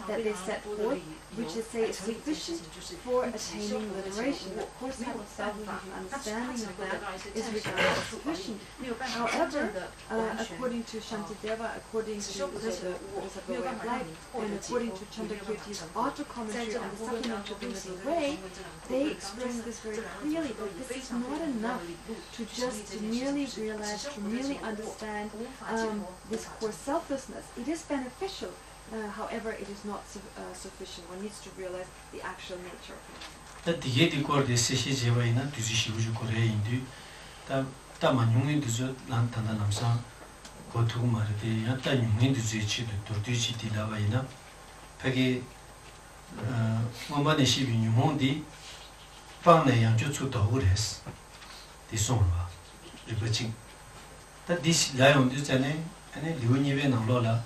that they set forth, which is say is sufficient for attaining liberation. Of course, the self-love understanding of that is regarded as sufficient. However, according to Shantideva, according to the Way of Life, and according to Chandrakirti's auto-commentary on the supplementary Middle Way, they express this very clearly, that this is not enough to just merely realize, to merely understand this core selflessness. It is beneficial, however, it is not sufficient. One needs to realize the actual nature of it. That the Yeti core de Seshi Jevaina, to Shishu Korea Indu, Tamanung to Lantana Namsa, Kotumar, the Yata Yungin to Zichi, the Tortuchi Tilavaina, Peggy Momanishi Yumundi, Pana Yanjutsu Tahures, the Sonva, Ribaching. That this lion is an Luniven and Lola,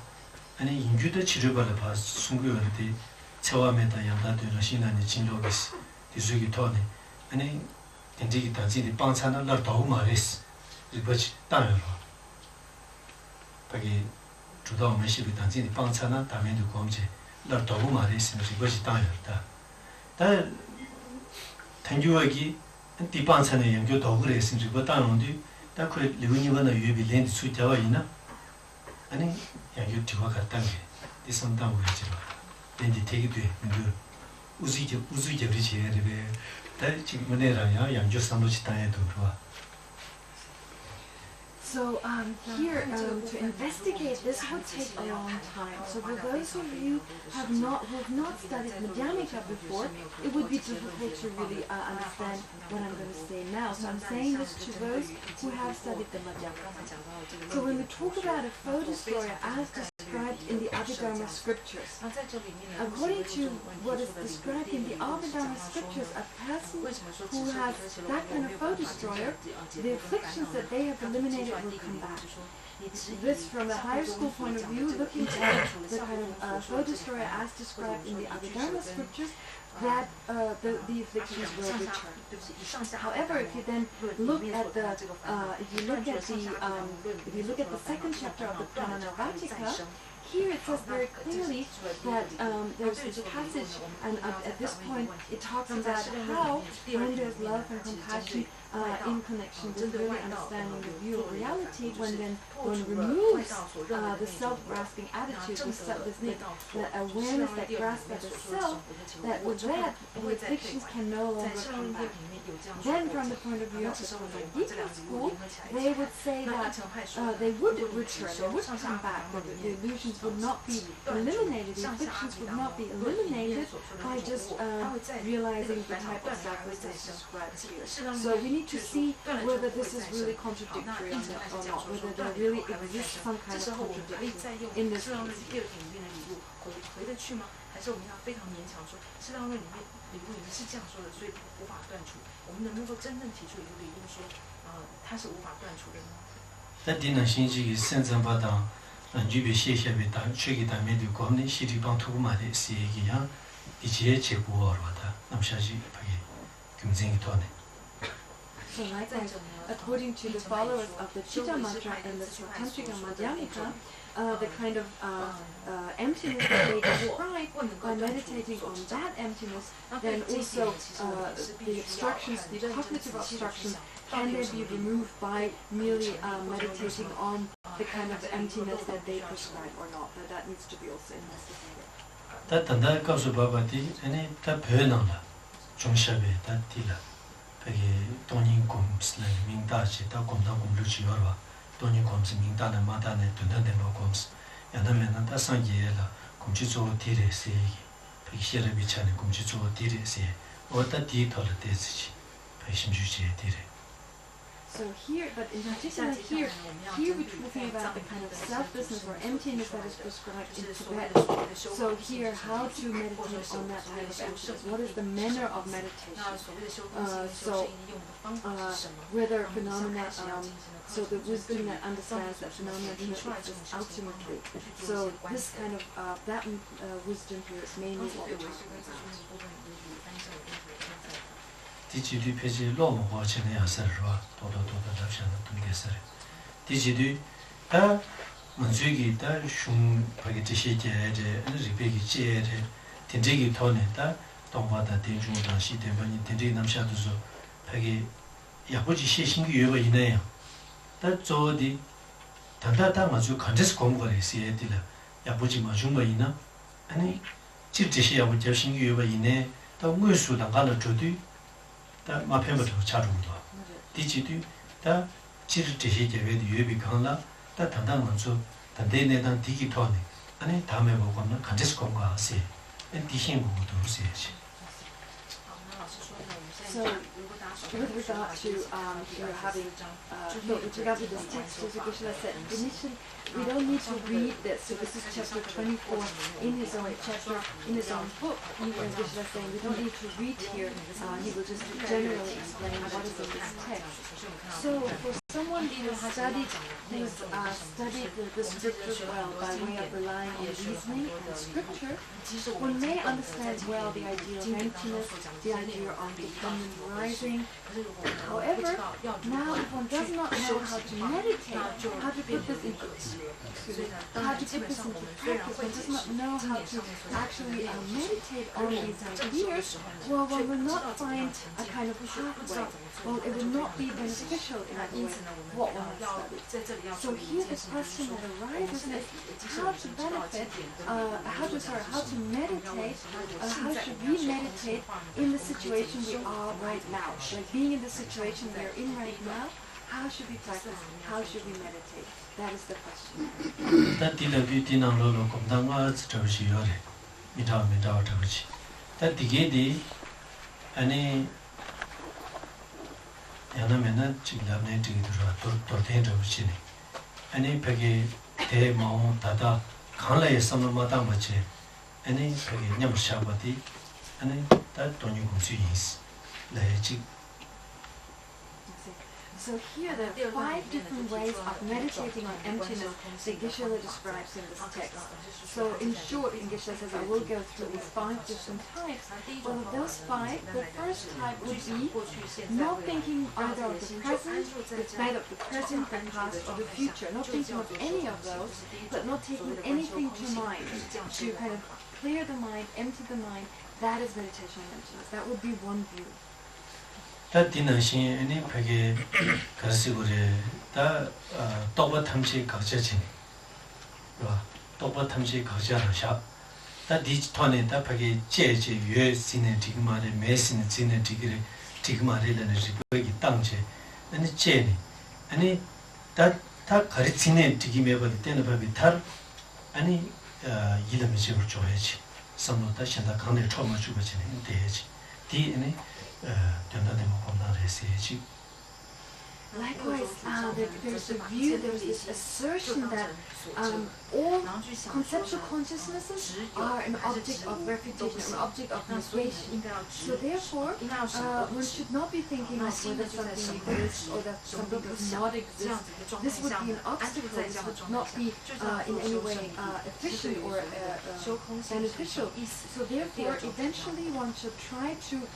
and in Judah Chiribala Pass, Sunguarity, Chawameta Yanda, Rashina and Chinlobis, the Zugitoni, and in Digitanzi, the Pansana, Lartaumaris, Ribach Tamero. Pagi Truda Meshi with Tanzi, the Pansana, Tamendu Comje, Lartaumaris, and Ribach Tamero. That Tanguagi and the Pansana and Yotogres in Ribatan. That could live in one of you be lent to Javaina. And you to work at Tangi. This some time with you. Then they take it and do Uzi Rich everywhere. That Chimanera, young just so much time to grow. So here, to investigate this would take a long time. So for those of you who have not studied Madhyamika before, it would be difficult to really understand what I'm going to say now. So I'm saying this to those who have studied the Madhyamika. So when we talk about a foe destroyer as described in the Abhidharma scriptures, according to what is described in the Abhidharma scriptures, a person who has that kind of foe destroyer, the afflictions that they have eliminated will come back. This, from a higher school point of view, looking at the kind of foe destroyer as described in the Abhidharma scriptures, that the afflictions will return. However, if you then look at the if you look at the second chapter of the Pranavatika, here it says very clearly that there's this passage, and at this point it talks about how when there's love and compassion in connection with really understanding the view of reality, when one removes the self-grasping attitude, the awareness that grasps at the self, that with that the afflictions can no longer come back. Then from the point of view of the Pranavatika school, they would say that they would return, they would come back, that the illusions would not be eliminated, the afflictions would not be eliminated by just realizing the type of selflessness described here. So we need to see whether this is really contradictory or not, whether there really exists some kind of contradiction in this case. That didn't change sense about and you be shaky with that, tricky that made you come in, she did not to my see again. It's a check war, I'm Shaji Kumzing Tony. So likewise, according to the followers of the Chitta Mantra and the Tantrika Madhyamika, the kind of emptiness that they describe, by meditating on that emptiness, then also the obstructions, the cognitive obstructions, can they be removed by merely meditating on the kind of emptiness that they prescribe or not? That needs to be also investigated. That goes about any Tapenala, Jongshabe, that Tila. Tony comes like Mintachi, Takondakum Luciora, Tony comes Mintana Matane to Nandelo comes, and the men at Sangiela, Kumchizo Tire se, Pixera Bichani, Kumchizo Tire se, or that detail of this, patient Tire. So here, but in particular here we're talking about the kind of selflessness or emptiness that is prescribed in Tibet. So here, how to meditate on that type of emptiness? What is the manner of meditation? Whether phenomena, so the wisdom that understands that phenomena do not exist ultimately. So this kind of, that wisdom here is mainly what we're talking about. Digidu page long watching the answer, Toto Lapshan to the answer. Digidu, 문주기 다 슝 파게 지시제제 리베기 제제 텐제기 토네다 동바다 대중다 시대만이 텐제 남샤도서 파게 야부지 시신기 유가 이네요. 다 저디 단다다 아주 간제스 공부가 있어야 되라. 야부지 마중가 있나? 아니 지지시 야부지 신기 유가 이네. 다 무수다 가는 저디 다 마편부터 차중도. 디지도 다 지지시 제외의 유비 강라 다 단단 먼저 단대내단 디기 토네. 아니 다음에 보고는 간제스 공부가 하세. 디신 공부도 하세요. So, with regard to you're having with regard to this text, as Geshe-la said initially, we don't need to read this. So this is chapter 24 in his own chapter, in his own book. As Geshe-la saying, we don't need to read here. He will just generally explain what is in this text. So for someone who has studied the scriptures well by way of relying on reasoning and scripture, one may understand well the idea of emptiness, the idea of dependent arising. However, now if one does not know how to meditate, how to put this into practice, one does not know how to actually meditate on these ideas, well, one will not find a kind of pathway. Well, it will not be beneficial in a way what one has studied. So here the question that arises is how to benefit, how to meditate, how should we meditate in the situation we are right now? Like being in the situation we are in right now, how should we practice? How should we meditate? That is the question. That So here there are 5 different ways of meditating on emptiness that Geshe-la describes in this text. So in short, Geshe-la says, I will go through these 5 different types. Well, of those 5, the first type would be not thinking either of the present, it's made of the present, the past, or the future. Not thinking of any of those, but not taking anything to mind. To kind of clear the mind, empty the mind, that is meditation on emptiness. That would be one view. 다 디나신 아니 되게 가시고래 다 또바 탐지 각자진 봐 또바 탐지 각자라샤 다 디지털에 다 되게 제제 유에신의 디그마레 메신의 진의 디그레 디그마레라는 리버기 땅제 아니 제니 아니 다 가르치는 디기메 볼 때는 법이 달 아니 이름이 지을 줘야지 선로다 신다 강내 처음 주거지는 돼야지 디 아니 Likewise, there's a view, there's this assertion that all conceptual consciousnesses are an object of refutation, an object of negation. So therefore, one should not be thinking of whether something exists or that something does not exist. This would be an obstacle, this would not be in any way efficient or beneficial. So therefore, eventually one should try to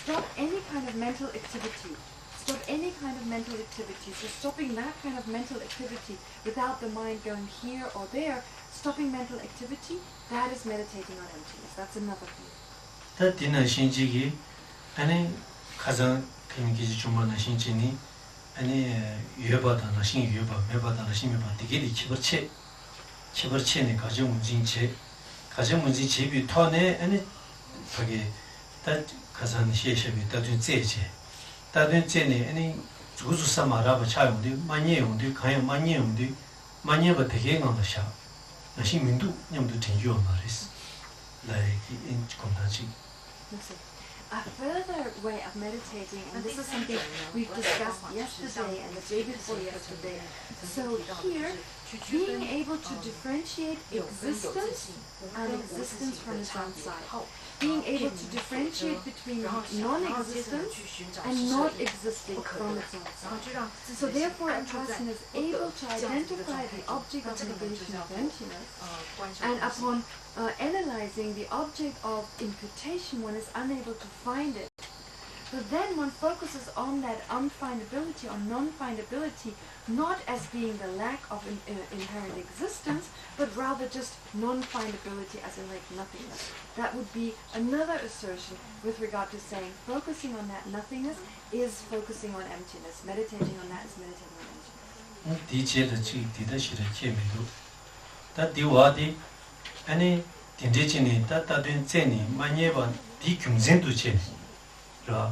stop any kind of mental activity. Stop any kind of mental activity. So stopping that kind of mental activity without the mind going here or there, stopping mental activity, that is meditating on emptiness. That's another view. 다 디나 신지기 아니 가장 굉장히 중요한 신지니 아니 유여바다나 신 유여바 매바다나 신유바 되게 치버체네 가정 문진체 비 토네 아니 거기 다 가산 시에셔비 다준 제제 다른 제네 아니 주주사 말아봐 차용데 만예용데 가야 만예용데 만예가 되게 강하셔 나신 민도 냠도 전혀 말했어 like in contact. A further way of meditating, and this is something we've discussed yesterday and the day before yesterday. So here, being able to differentiate existence and existence from its own side. Being able to differentiate between non-existence and not existing from its own side. So therefore, a person is able to identify the object of negation of emptiness, and upon analyzing the object of imputation, one is unable to find it. But then one focuses on that unfindability or non-findability not as being the lack of inherent existence, but rather just non-findability as in like nothingness. That would be another assertion with regard to saying focusing on that nothingness is focusing on emptiness. Meditating on that is meditating on emptiness.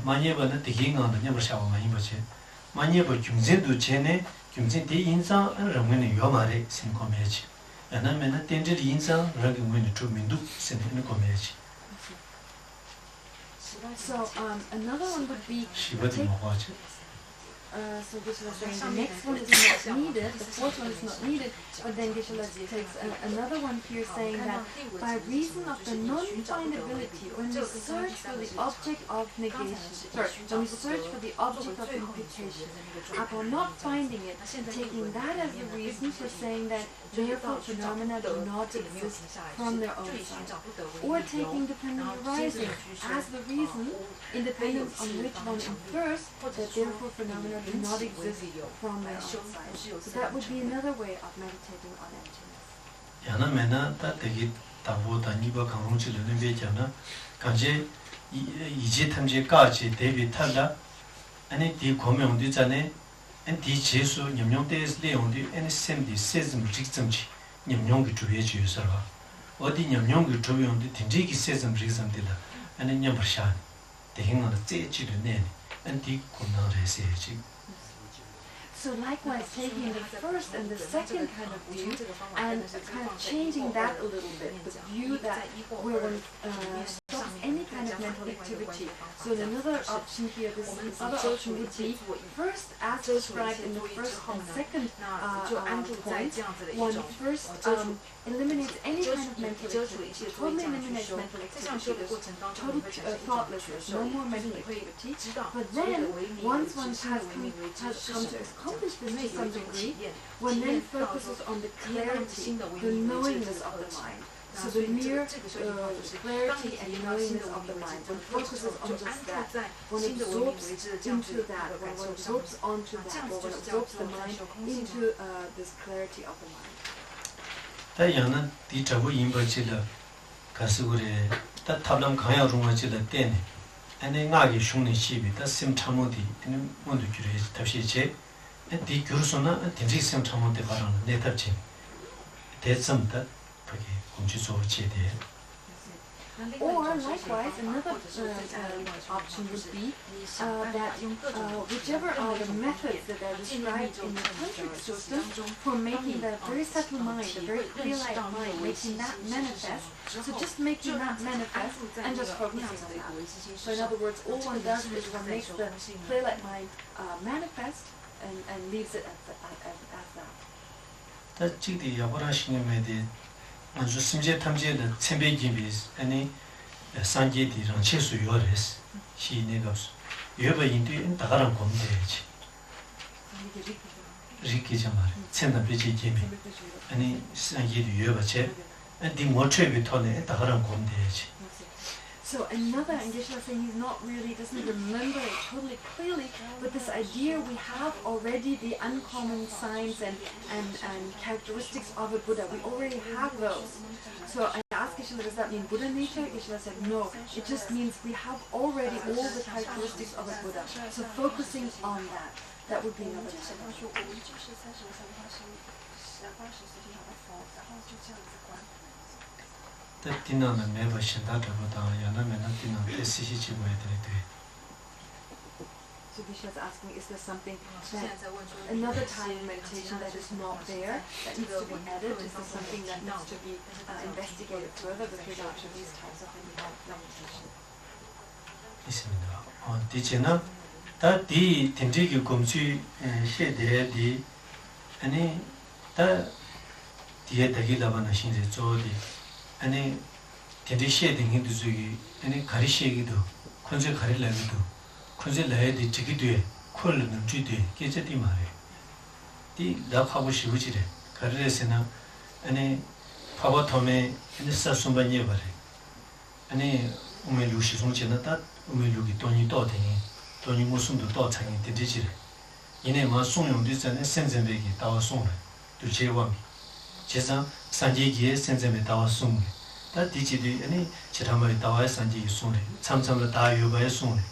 마녀바는 대기가는 냠샤와 많이 버체 마녀바 중진도 전에 중진 대 인상 라면이 요마레 신고매지 아나면은 텐지 인상 라면이 주민도 신는 거매지 So another one would be so Geshe-la saying the next one is not needed, the fourth one is not needed, but then Geshe-la takes another one here saying that by reason of the non-findability, when we search for the object of negation, when we search for the object of imputation, upon not finding it, taking that as the reason for saying that therefore phenomena do not exist from their own side, or taking dependent arising as the reason, independence on which one infers that therefore phenomena do not exist from their own side. So that would be another way of meditating on emptiness. 야나 메나 다 되게 다보다 니바 강롱치르는 배잖아. 간제 이제 탐제까지 대비 탈라 아니 디 고명도 전에 디 제수 냠용대스 레온디 아니 셈디 세즘 직점치 냠용기 주에 주여서라. 어디 냠용기 주요인데 딘지기 세즘 직점디다. 아니 냠버샤 대행은 제지를 내 안디 고나레세지. So likewise, taking the first and the second kind of view and kind of changing that a little bit, the view that where one stops any kind of mental activity. So another option here, this other option would be first, as described in the first and second point, one first eliminates any kind of mental activity, totally eliminates mental activity, total thoughtlessness, no more mental activity. But then, once one has come to accomplish this to some degree, one then focuses on the clarity, the knowingness of the mind. So the mere clarity and knowingness of the mind, one focuses on just that, one absorbs into that, one absorbs onto that, or one absorbs the mind into this clarity of the mind. 다양한 디자고 임버지라 가스고래 다 탑람 강야 중화지라 때네 아니 나게 흉내 시비 다 심참모디 이 뭔도 줄에 답시체 디 교수나 딘지 심참모디 바라는 내 답지 대점다 그게 공지 소치대. Or likewise, another option would be that whichever are the methods that are described in the tantric system for making the very subtle mind, the very clear-light mind, making that manifest, so just making that manifest and just focusing on that. So in other words, all one does is one makes the clear-light mind manifest and leaves it as that. 다 지디 야보라싱에메디 아주 심제 탐제의 첨배기비 아니 산제디랑 최소 요레스 시내가스 여바인데 다가랑 공대지 리키자마르 첨다비지 기미 아니 산제디 여바체 디 모체비 토네 다가랑 공대지. So another, and Geshe-la saying he's not really, doesn't remember it totally clearly, but this idea we have already the uncommon signs and characteristics of a Buddha. We already have those. So I asked Geshe-la, does that mean Buddha nature? Geshe-la said no. It just means we have already all the characteristics of a Buddha. So focusing on that, that would be another type. 디나는 매번 신다더보다 야나면은 디나 대시시지 뭐야 되는데. So Geshe is asking, is there something that another time in meditation that is not there, that needs to be added? Is there something that needs to be investigated further with regard to these types of meditation? 있습니다. 디제나 다디 딘지기 공주 시대디 아니 다 디에 되기라바나 신제 조디 아니 딘지시에 등인도 저기 아니 가리시기도 콘제 가리라기도 콘제 라이디 지기도에 콜는 주디 계제디 말에 디 나하고 싶으지래 가리레스나 아니 파바토메 인스타숨바니에 바래 아니 ume lu shi song chena ta ume lu gi toni to de toni mo sum do to chang de de ji ine ma song yong de zane sen zen be gi da wa song du che wa mi che zang san ji gi sen zen be da wa song ta di ji de ani che ta ma da wa san ji song le cham cham la da yu ba ye song le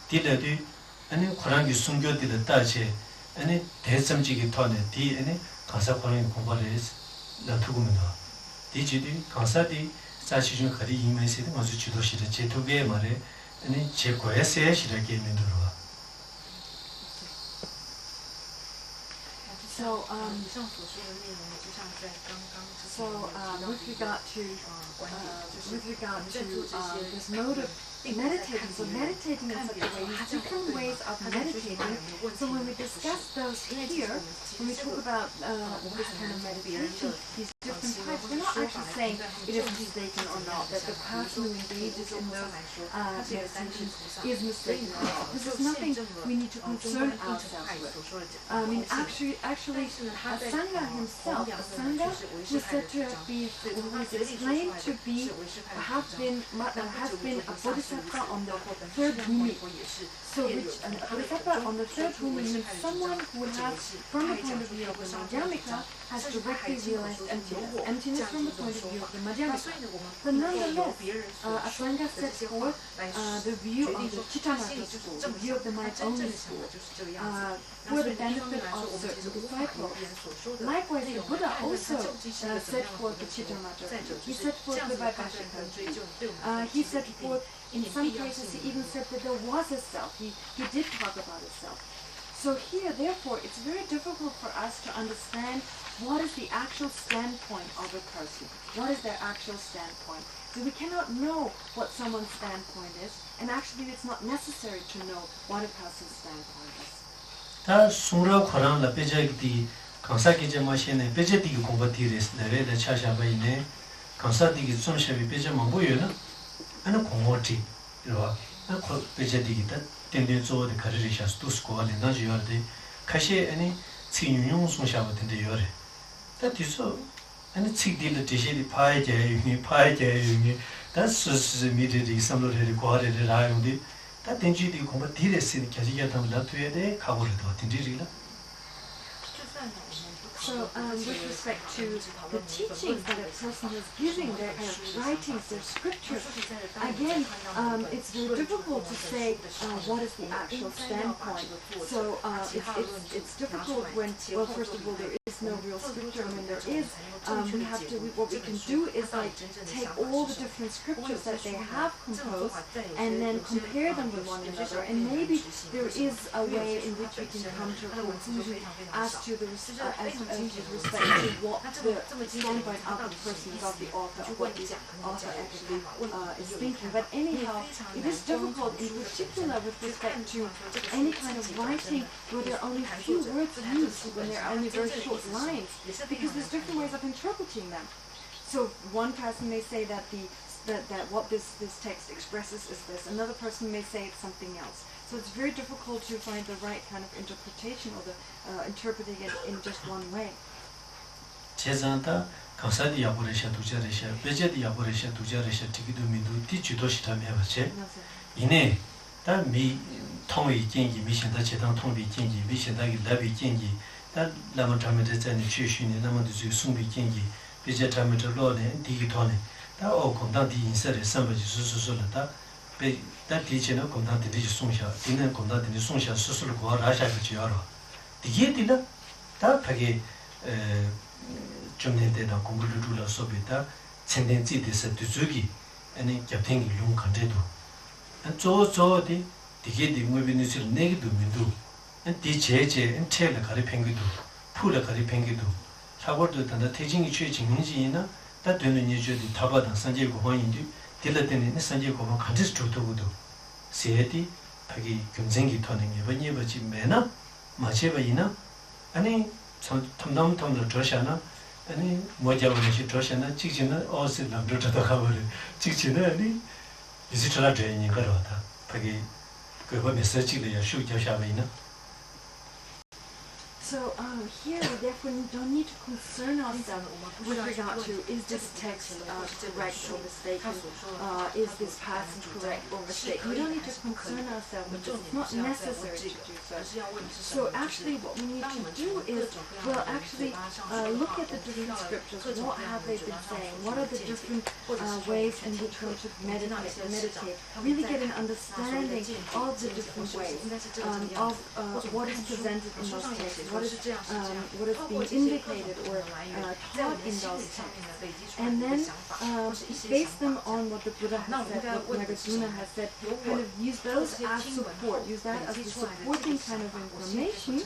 di le de ani khurang gi sung gyo de le da che ani de sam ji gi to ne di ani kansa khurang ko ba le la tu gu me da di ji de kansa di 사실 좀 거리 이메시도 아주 지도실에 제도계 말에 아니 제 거에서야 시작이 민도로와. So with regard to this mode of meditating, so meditating in such a way, there's different ways of meditating. So when we discuss those here, when we talk about this kind of meditation, these different types, we're not actually saying it is mistaken or not, that the person who engages in those meditations is mistaken or not. This is nothing we need to concern ourselves with. I mean, actually, Asanga himself, Asanga was said to be, who is explained to be, has been a bodhisattva on the third bhumi. So which a bodhisattva on the third bhumi means someone who has, from the point of view of the Madhyamika, has directly realized emptiness. Emptiness from the point of view of the Madhyamika. But nonetheless, Asanga set forth the view of the Chittamatra school, the view of the mind-only school, for the benefit of certain disciples. Likewise, the Buddha also set forth the Chittamatra. He set forth the Vaibhashika. He set forth, in some cases, he even said that there was a self. He did talk about a self. So here, therefore, it's very difficult for us to understand what is the actual standpoint of a person. What is their actual standpoint? So we cannot know what someone's standpoint is, and actually it's not necessary to know what a person's standpoint is. 다 숭라 코랑 라 베제디 강사기제 마시네 베제디 공부티레스 레레 차샤바이네 강사디기 좀샤비 베제 망보여나 아나 공모티 이러와 아 베제디기다 텐덴조데 카리리샤스 투스코알레 나지요데 카시 아니 치윤용 송샤바텐데 요레 다 디소 아니 치딜레 디시디 파이제 유니 다 스스 미디디 삼로레리 고아레레 라용디 다 덴지디 공부티레스 캬지야 담라 투에데 카고르도 덴지리라. So, with respect to the teachings that a person is giving, their writings, their scriptures, again, it's very difficult to say what is the actual standpoint. So, it's difficult when, well, first of all, there is no real scripture, and when there is, what we can do is like take all the different scriptures that they have composed and then compare them with one another, and maybe there is a way in which we can come to a conclusion as to the with respect to what the standpoint of the person, of the author, of what the author actually is thinking. But anyhow, it is difficult in particular with respect to any kind of writing where there are only few words used, when there are only very short lines, because there's different ways of interpreting them. So one person may say that that what this text expresses is this, another person may say it's something else. So it's very difficult to find the right kind of interpretation or the interpreting it in just one way. 제자다 강사디 야보레샤 두자레샤 베제디 야보레샤 두자레샤 티기도 미도 티치도 시타메 바체 이네 다미 통의建议 미신다 제당 통비 建议 미신다기 라비 建议 다 라마 타메데 자니 취슈니 나마도 송비 建议 베제 타메데 로네 디기토네 다 오콘다디 인서레 삼바지 수수수르다 베 다티체노 콘다디 송샤 디네 콘다디 송샤 수수르 고라샤가 지어로 디게디다 다 파게 좀내대다 공부를 둘러 소비다 천년지대서 두주기 아니 겹탱이 용 간데도 저저디 디게디 무비니스 내기도 민도 디제제 엔텔 가리 팽기도 풀을 가리 팽기도 사고도 단다 태징이 취해 진행지이나 다 되는 예주디 타바다 산제 고관인디 딜라데네 산제 고관 간지스 좋도고도 세디 파기 경쟁기 터는 예번이 버지 매나 마체바이나 아니 탐담탐을 저샤나 아니 뭐자고는 저샤나 직진은 어스 남들도 가버려 직진은 아니 이스트라 트레이닝 거라다 파기 그거 메시지를 야슈 저샤바이나 So here we therefore don't need to concern ourselves with regard to is this text correct or mistaken, is this passage correct or mistaken. We don't need to concern ourselves with this. It's not necessary to do so. So actually what we need to do is, well, actually look at the different scriptures. What have they been saying? What are the different ways in which one should meditate? Really get an understanding of the different ways of what is presented in those texts. What is being indicated or taught in those texts, and then base them on what the Buddha has said, what Nagarjuna has said, kind of use those as support, use that as the supporting kind of information,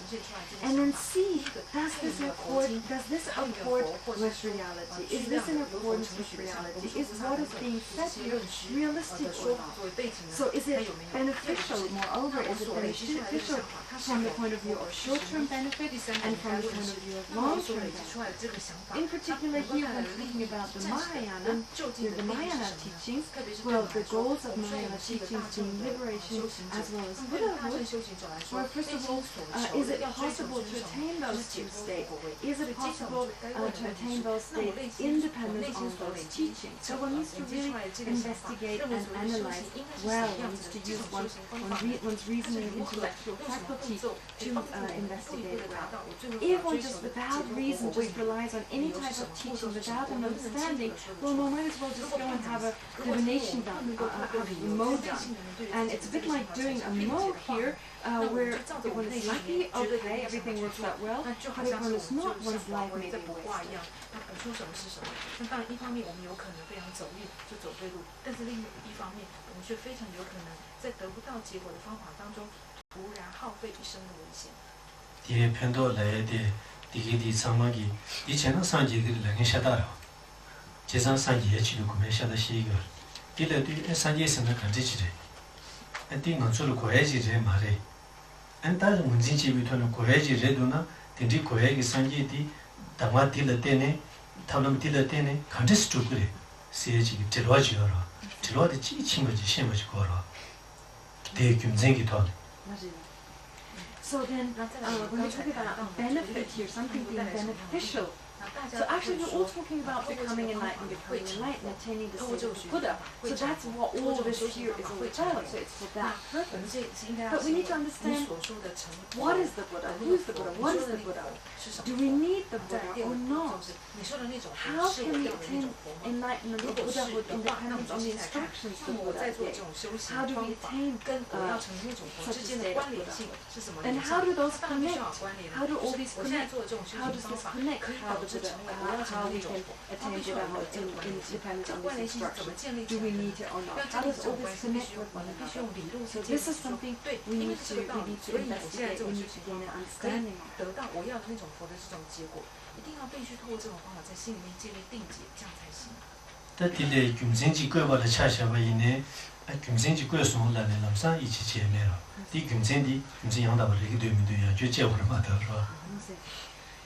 and then see, does this accord with reality? Is this in accordance with reality? Is what is being said here realistic or not? So is it beneficial, moreover, is it beneficial from the point of view of short-term benefit and from the point of view of long-term benefit? In particular here, when thinking about the Mahayana teachings, well, the goals of Mahayana teachings being liberation as well as Buddhahood, well, first of all, is it possible to attain those two states? Is it possible to attain those states independent of those teachings? So one needs to really investigate and analyze well. One needs to use one's reasoning and intellectual faculty to investigate well. If one just without reason just relies on any type of teaching without an understanding, well, one might as well just go and have a divination done, have a mo done. And it's a bit like doing a mo here, where if one is lucky, okay, everything works out well, but if one is not, one's life may be wasted. 补充什么是什么？那当然，一方面我们有可能非常走运就走对路，但是另一方面，我们却非常有可能在得不到结果的方法当中，突然耗费一生的危险。第偏到来的第一的苍茫的，以前那上级的人下大了，这上上级也去了，我们下到西个，第二对上级是那看这起来，第我做了国外级人嘛嘞，但是我们经济委托呢，国外级人多呢，等这国外的上级的，当我第二天呢，他们第二天呢，看这是做过的，是这个治疗就了，治疗的几千个就先不去搞了，对军政给他的。 So then, when we talk about benefit here, something being beneficial, so actually we're all talking about becoming enlightened, attaining the state of Buddha. So that's what all this here is all about. So it's for that purpose. But we need to understand what is the Buddha, who is the Buddha, what is the Buddha? Do we need the Buddha or not? How can we attain enlightenment or Buddhahood independent on the instructions the Buddha gave? How do we attain such a state of Buddha? And how do those connect? How do all these connect? How does this connect? How we can attain Buddhahood independent on these instructions? Do we need it or not? How does all this connect with one another? So this is something we need to investigate, we need to gain an understanding of. 佛的这种结果，一定要必须透过这种方法在心里面建立定解，这样才行。但这类军政机构或者恰恰为呢，军政机构送来的那上一起见面了，对军政杨大把这个对面对呀，就结婚了嘛，都是吧？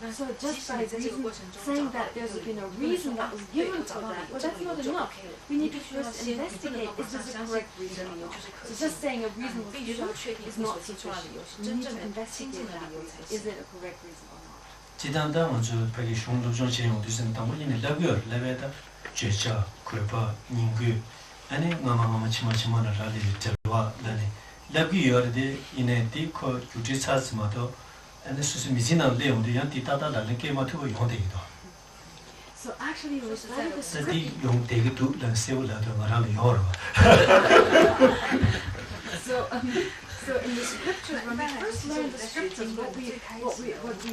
So just by saying that there's been a reason that was given for that, well, that's not enough. We need to first investigate, is this a correct reason or not? So just saying a reason was given is not sufficient. We need to investigate that reason. Is it a correct reason or not? 这当当我就把个兄弟中间用的是当我因为那个那边的绝交、快把、人格，安尼我们起码的那里这话那里，那个有的因为的可有这差什么的。 And this is Mizina Leon, the Yanti Tata, and came out to a young day. So actually, it was like a script. The young day to the civil around the horror. So in the scriptures, when we first learn the scriptures, what we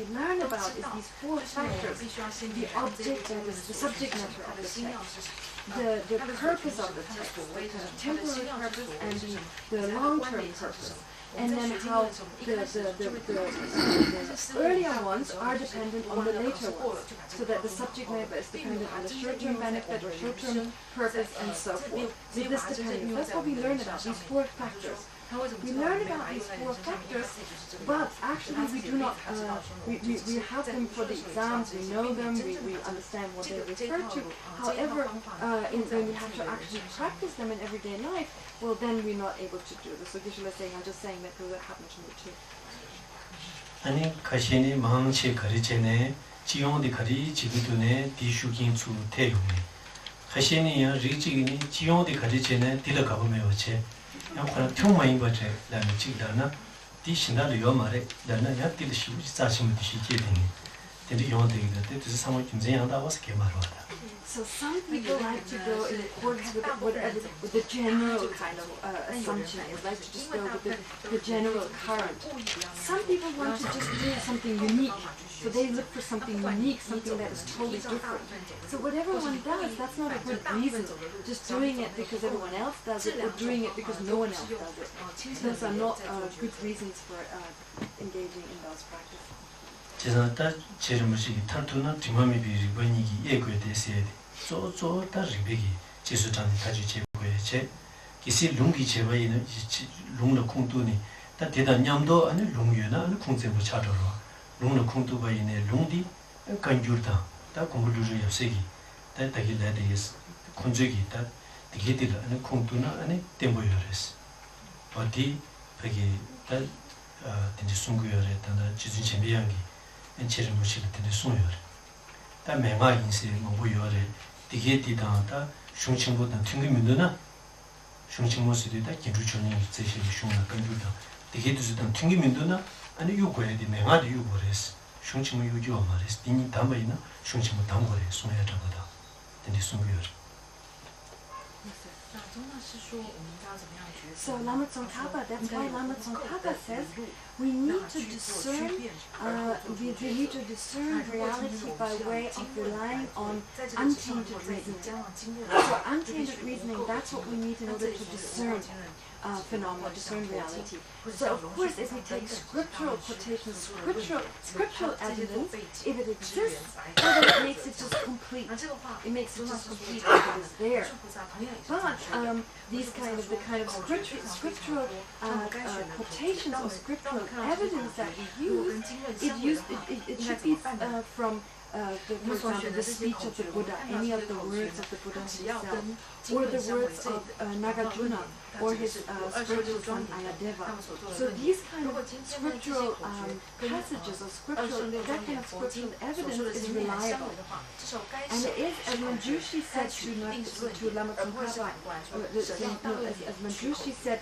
learn about is these four factors: the object, that is the subject matter of the text, the purpose of the text, the temporary purpose, and the long-term purpose. And then how the earlier ones are dependent on the later ones, so that the subject matter is dependent on the short-term benefit or short-term purpose and so forth. So this dependent. That's what we learn about, these four factors. We learn about these four factors, but actually we do not, we have them for the exams, we know them, we understand what they refer to. However, when we have to actually practice them in everyday life, well then we're not able to do this. So Geshe-la is saying, I'm just saying that because it happened to me too. 아니 가시니 망치 거리체네 지용의 거리 지구도네 디슈긴 주 태용네 가시니 리지기니 지용의 거리체네 딜러 가보면 어째 양코는 평마인 거제 라는 지다나 디신다를 요 말에 라는 야 딜시 자신을 디시게 되니 근데 용되기도 뜻이 상황 김재양다 와서 개말하다 So some people like to go in accordance with the general kind of assumption, would like to just go with the general current. Some people want to just do something unique, so they look for something unique, something that is totally different. So whatever one does, that's not a good reason. Just doing it because everyone else does it, or doing it because no one else does it. Those are not good reasons for engaging in those practices. 제가 제르무시 탈투나 디마미 비리바니기 예고에 대해서 조조다 리베기 제수장이 가지 제고에 제 기시 룽기 제바이는 룽의 공도니 다 대단 냠도 아니 룽유나 아니 공제부 차도로 룽의 공도바이네 룽디 간주르다 다 공부를 yap세기 다 다기라데스 군적이 다 디게들 아니 공도나 아니 템보여레스 어디 베기 다 진짜 숨고여랬다나 지진 준비한기 엔체를 무시를 때는 숨어요. 다 매마 인생 뭐 보여래. 되게 디다다 슝칭보다 튕기면도나 슝칭모스리다 기루촌이 제시 슝나 간주다. 되게 두스던 튕기면도나 아니 요거에 디 매마도 요거레스. 슝칭모 요죠 말레스. 디니 담바이나 슝칭모 담거래 숨어야 잡다. 근데 숨어요. So Lama Tsongkhapa, that's why Lama Tsongkhapa says we need to discern reality by way of relying on untainted reasoning. So untainted reasoning, that's what we need in order to discern phenomena, discern reality. So of course, if we take scriptural quotations, scriptural evidence, if it exists, then it makes it just complete. It makes it just complete if it is there. But these kind of scriptural quotations or scriptural evidence that we use, it should be from for example, the speech of the Buddha, any of the words of the Buddha himself, or the words of Nagarjuna, or his spiritual son Ayadeva. So these kind of scriptural passages or that kind of scriptural evidence is reliable. And it is, as Manjushri said to Lama Tsongkhapa, as Manjushri said,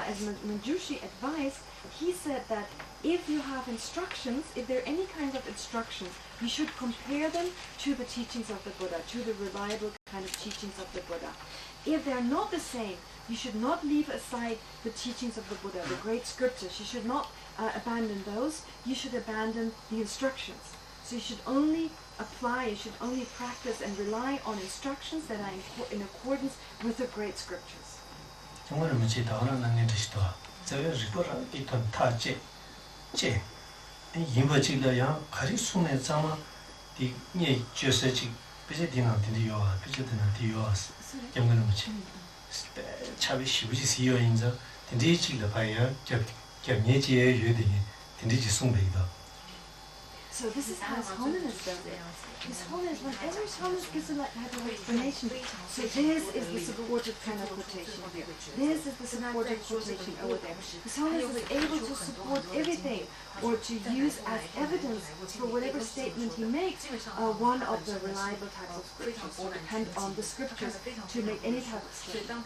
as Manjushri advised, he said that if you have instructions, if there are any kind of instructions, you should compare them to the teachings of the Buddha, to the reliable kind of teachings of the Buddha. If they are not the same, you should not leave aside the teachings of the Buddha, the great scriptures. You should not abandon those. You should abandon the instructions. So you should only apply, you should only practice and rely on instructions that are in accordance with the great scriptures. 인버지라야 가리송에 자마 디니 쮸세지 비제디나 디디요아 비제디나 디요아스 영근은 뭐지 차비 시부지 시요인자 디디지가 봐야 겹녀지에 유대니 디디지 송베이다. So this is how His Holiness does it. His Holiness, whenever His Holiness gives a type of explanation, so this is the supportive kind of quotation here. This is the supportive quotation over there. His Holiness is able to support everything, or to use as evidence for whatever statement he makes, one of the reliable types of scriptures, or depend on the scriptures to make any type of statement.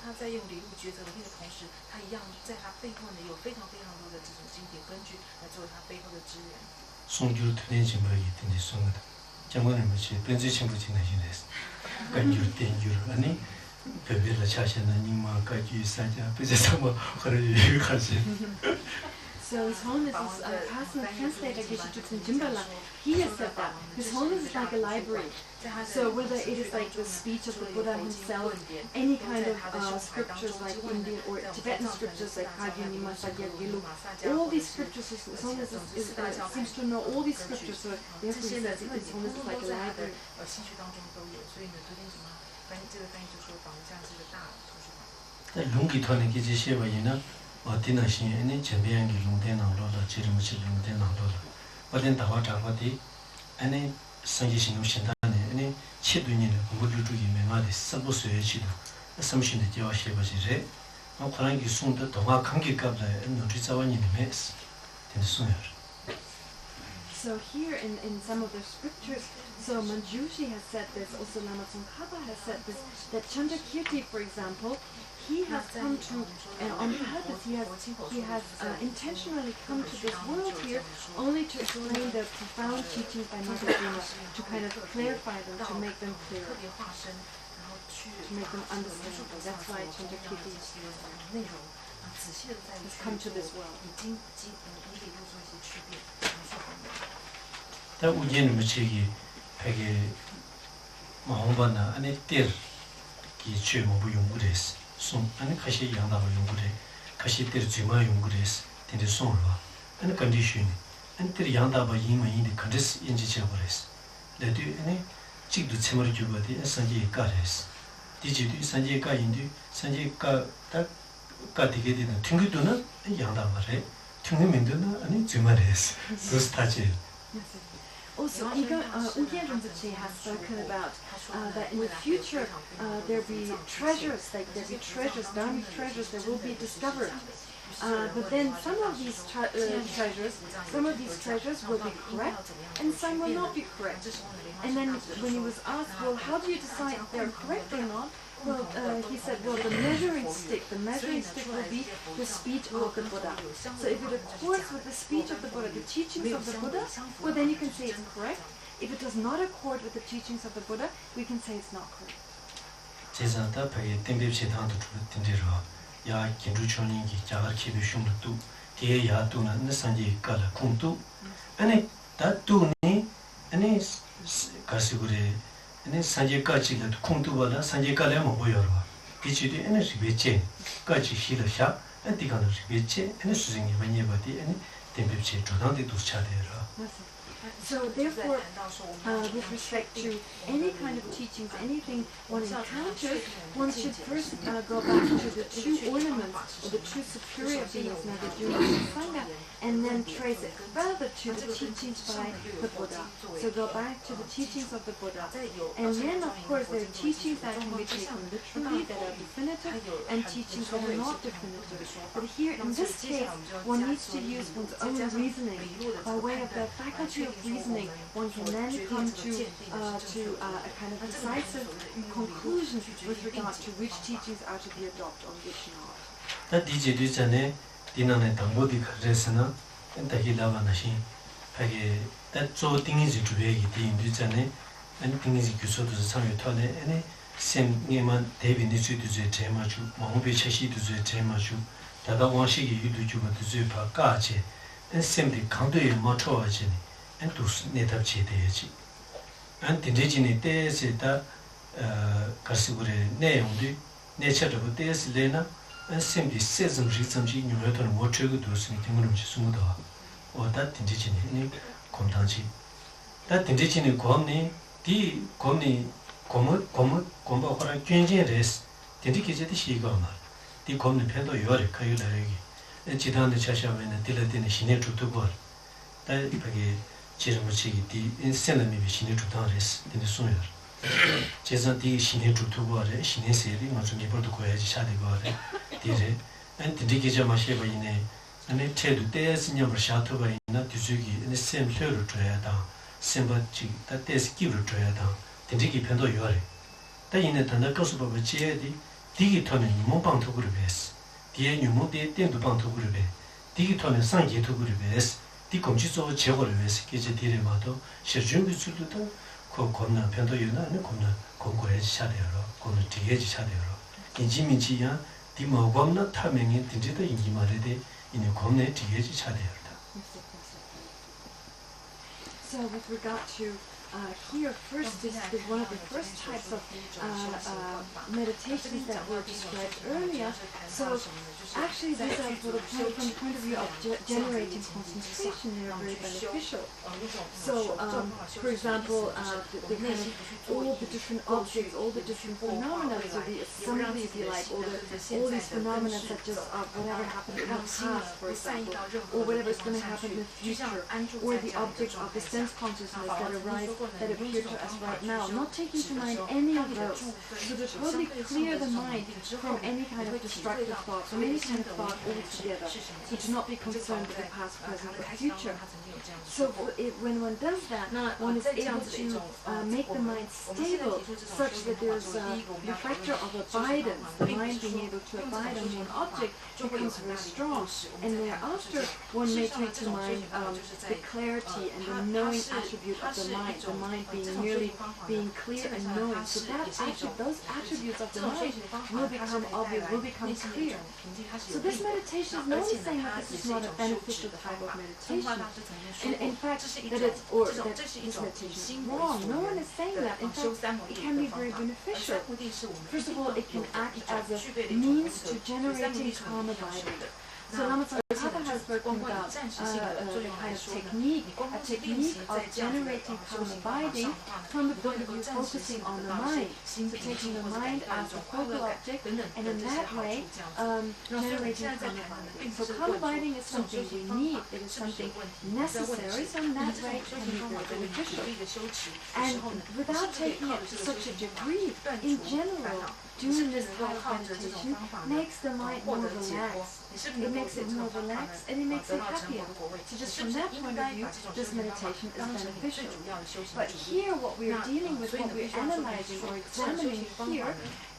송주로 되는지 모르겠는데 송하다. 장관을 뭐지? 변지 친구 지나시네스. 간주 된줄 아니 별별로 차시는 님만 가지 사자. 그래서 뭐 그래 가지. So His Holiness is personal translator Geshe-Juksen Jimbala. He has said that His Holiness is like a library. So whether it is like the speech of the Buddha himself, any kind of scriptures like Indian or Tibetan scriptures like Kagyu Nima Sagya Gilu, all these scriptures, His Holiness seems to know all these scriptures. So therefore he says His Holiness is like a library. 룽기 토는 게 제시해봐이나 어디나 신이 전배양기 룽대나로라 지름치 룽대나로라 어딘 다와 잡아디 아니 성기신우 신다네 아니 치두니는 무주주기 매마데 서부스의 치두 섬신의 제와시바지레 그런 게 숨도 동화 관계값에 노지자원이 메스 된 수요 So here in some of the scriptures, so Manjushri has said this, also Lama Tsongkhapa has said this, that Chandrakirti, for example, he has come to, on purpose, he has intentionally come to this world here only to explain the profound teachings by Mother Duma, to kind of clarify them, to make them clear, to make them understandable. That's why Chandrakirti has come to this world. 다 우제는 미치기 되게 마음바나 안에 때 기초 뭐 연구です. 손 안에 같이 양다고 연구래. 같이 때 주마 연구です. 근데 손으로 안에 컨디션 안에 때 양다바 이마인데 컨디스 인지쳐 버렸어. 내도 안에 직도 채머리 주거디 산지 가레스. 디지도 산지 가인데 산지가 딱 가되게 되는 튕기도는 양다 말해. 튕기면도는 아니 주마레스. 그스타지. Also, Ugyen Rinpoche has spoken about that in the future there be treasures, like there be treasures, dharmic treasures that will be discovered. But then some of these treasures will be correct and some will not be correct. And then when he was asked, well, how do you decide if they're correct or not? Well, he said, well, the measuring stick will be the speech of the Buddha. So if it accords with the speech of the Buddha, the teachings of the Buddha, well, then you can say it's correct. If it does not accord with the teachings of the Buddha, we can say it's not correct. 야 긴주촌인기 자가 키비 shum도 뒤에 야도나 느산지 깔아 쿵도 아니 다도니 아니 가시고래 아니 산지까지도 쿵도보다 산지까지 뭐 보여요 비치도 에너지 배치 까지 히르샤 안티가는 배치 에너지 수행이 많이 받이 아니 템비치 조단데도 차대라. So therefore, with respect to any kind of teachings, anything one encounters, one should first go back to the true ornaments, or the true superior beings, Nagajuna and Sangha, and then trace it further to the teachings by the Buddha. So go back to the teachings of the Buddha. And then, of course, there are teachings that can be taken literally, that are definitive, and teachings that are not definitive. But here, in this case, one needs to use one's own reasoning. By way of the faculty of reasoning, one can then come to a kind of decisive conclusion with regard to which teachings are to be adopted or which not. 다 디제도 전에 디나네 당고디 가르스나 엔타힐라바나시 하게 다 조딩이지 주베기 디인도 전에 아니 딩이지 교수도 참여 토네 아니 셈게만 대비니 주도제 제마주 마음비 체시도 제 제마주 다다 원식이 유도주가 제 바까지 셈디 강도에 맞춰야지 엔투스 네답치 되지 안 딘제진이 때에다 가시고래 내용도 내처럼 때에서 레나 simply says some reason you know what trigger to something which is smooth or that indigenous contanchi that indigenous comni di comni comba hora kyunjin res dedicate the shigama di comni pendo yore kayularegi chidan the chashavena dilatin shine to go that pagi chirmuchi di insenami shine to res in the sooner 제가 디 신의 주투고래 신의 세리 맞은 기본도 고야지 샤디고래 디제 안 디디게자 마셔봐 이네 아니 체도 때스냐버 샤토가 있나 뒤주기 이 셈표를 줘야다 셈바지 다 때스 기를 줘야다 디디기 편도 요래 다 이네 단다 거스버버 지에디 디기 토는 몸방토 그룹에스 디에 뉴모데 땡도 방토 그룹에 디기 토는 상계토 그룹에스 디 검지소 제거를 위해서 계제 디레마도 실준비 줄도 겁나 편도 유나 아니 겁나 공고해 지차대로 겁나 뒤에 지차대로 인지민지야 디모검나 타명이 딘지도 인기말에데 이네 겁내 뒤에 지차대로다. So with regard to here, first is one of the first types of meditations that were described earlier. So actually these are from the point of view of generating concentration, they are very beneficial. So for example, the kind of all the different objects, all the different phenomena, so the assembly, if you like, all these phenomena such as whatever happened in the past, for example, or whatever is going to happen in the future, or the objects of the sense consciousness that arise that appear to us right now, not taking to mind any of those. So to totally clear the mind from any kind of destructive thought, from any kind of thought altogether. So to not be concerned with the past, present, or future. So when one does that, one is able to make the mind stable such that there's a factor of abidance, the mind being able to abide on one object becomes very strong. And thereafter, one may take to mind the clarity and the knowing attribute of the mind being merely being clear and knowing. So those attributes of the mind will become obvious, will become clear. So this meditation is no one saying that this is not a beneficial type of meditation. In fact, that this meditation is wrong. No one is saying that. In fact, it can be very beneficial. First of all, it can act as a means to generating calm abiding. So Lama Tsongkhapa has spoken about a kind of technique of generating calm abiding from the point of view focusing on the mind. So taking the mind as a focal object, and in that way generating calm abiding. So calm abiding is something we need, it is something necessary, so in that way it can be very beneficial. And without taking it to such a degree, in general, doing this kind of meditation makes the mind more relaxed. It makes it more relaxed and it makes it happier. So just from that point of view, this meditation is beneficial. But here what we are dealing with, what we are analyzing or examining here,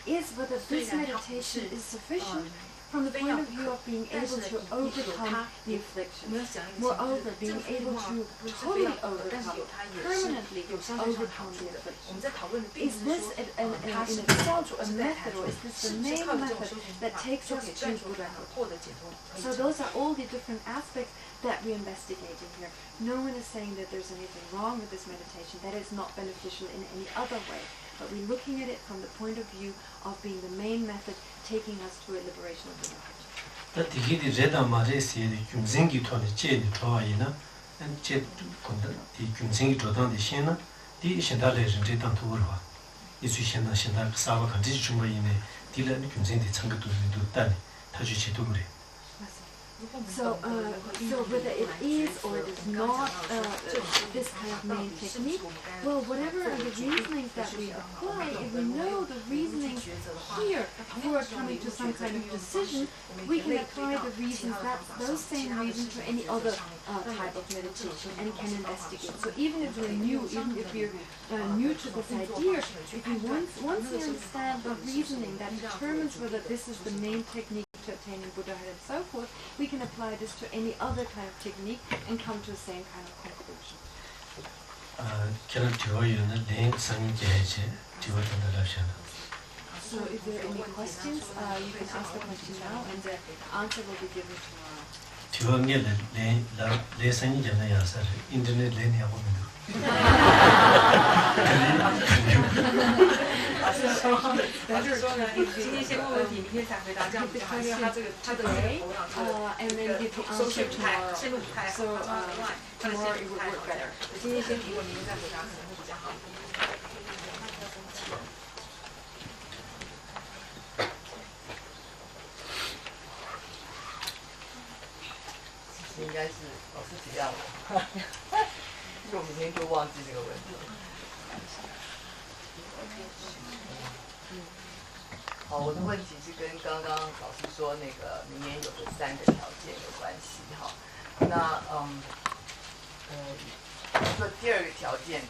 is whether this meditation is sufficient from the point of view of being able to overcome the affliction. Moreover, being able to totally overcome, permanently overcome the affliction. Is this in itself a method, or is this the main method that takes us to Buddhahood? So those are all the different aspects that we're investigating here. No one is saying that there's anything wrong with this meditation, that it's not beneficial in any other way. But we're looking at it from the point of view of being the main method taking us to a liberation of the mind. That the Gidi Reda Maresi, the Kumzingi to the Jedi Toina, and Jed Kunda, the Kumzingi to the Shena, the Shendale Redan to Urva. Is we Shenda Shenda Sava Kandijuma in a Dila and Kumzingi Tanga to do Dani, Tajichituri. So whether it is or it is not this kind of main technique, well, whatever are the reasonings that we apply, if we know the reasonings here for coming to some kind of decision, we can apply the reasons, those same reasons to any other type of meditation and can investigate. So even if we're new, even if we're new to this idea, if we once we understand the reasoning that determines whether this is the main technique to attaining Buddhahood and so forth, we can apply this to any other kind of technique and come to the same kind of conclusion. So if there are any questions, you can ask the question now and the answer will be given and then give the answer tomorrow. So tomorrow it would work better. 应该是老师只要我，因为我明天就忘记这个问题。好，我的问题是跟刚刚老师说那个明年有的3个条件有关系哈。那说第2个条件，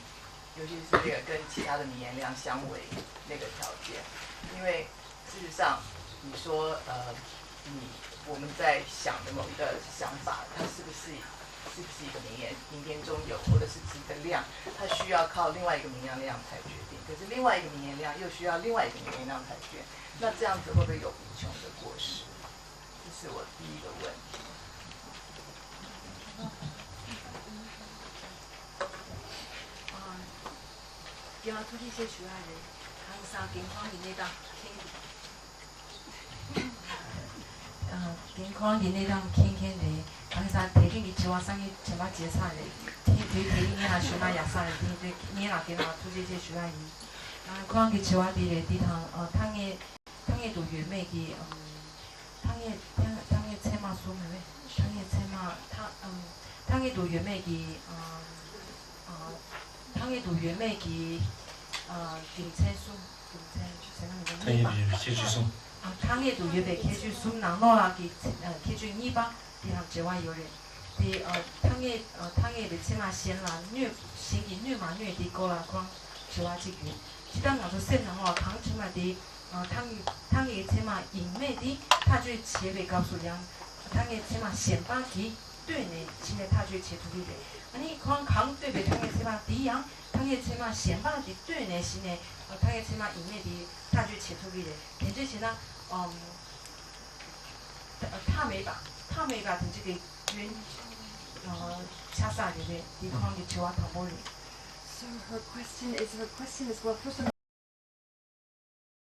尤其是那个跟其他的名言量相违那个条件，因为事实上你说我们在想的某一个想法，它是不是一个名言中有，或者是一个量，它需要靠另外一个名言量才决定。可是另外一个名言量又需要另外一个名言量才决定，那这样子会不会有无穷的过失？这是我第一个问题。今仔拄去些许爱人，行3间房以内当健康人内当轻轻的，行3提紧去我上去前把节差的，提你那想那夜啥的，你那给那拄些许爱人，看去去我伫咧汤汤度月妹去汤车马苏妹，汤度月妹去 당에도 유매기 김채수 당연히 제주송 당에도 유배 개주 숨낭로라기 개주 이바 디함 제와 요래 디 당에 베치마 시엔라 뉴 시기 뉴마 뉴 디고라 그런 제와 지기 지당 가서 센낭로 강치마 디 당에 제마 인매디 타주의 지혜배 가수량 당에 제마显巴기 对呢，现在他就切土里的，你看康对比他个什么第样，他个什么显巴的对呢，是呢，他个什么以内的他就切土里的，跟这些呢，他没把的这个原，掐杀的，你看的就话汤包里。So her question is well, first of all,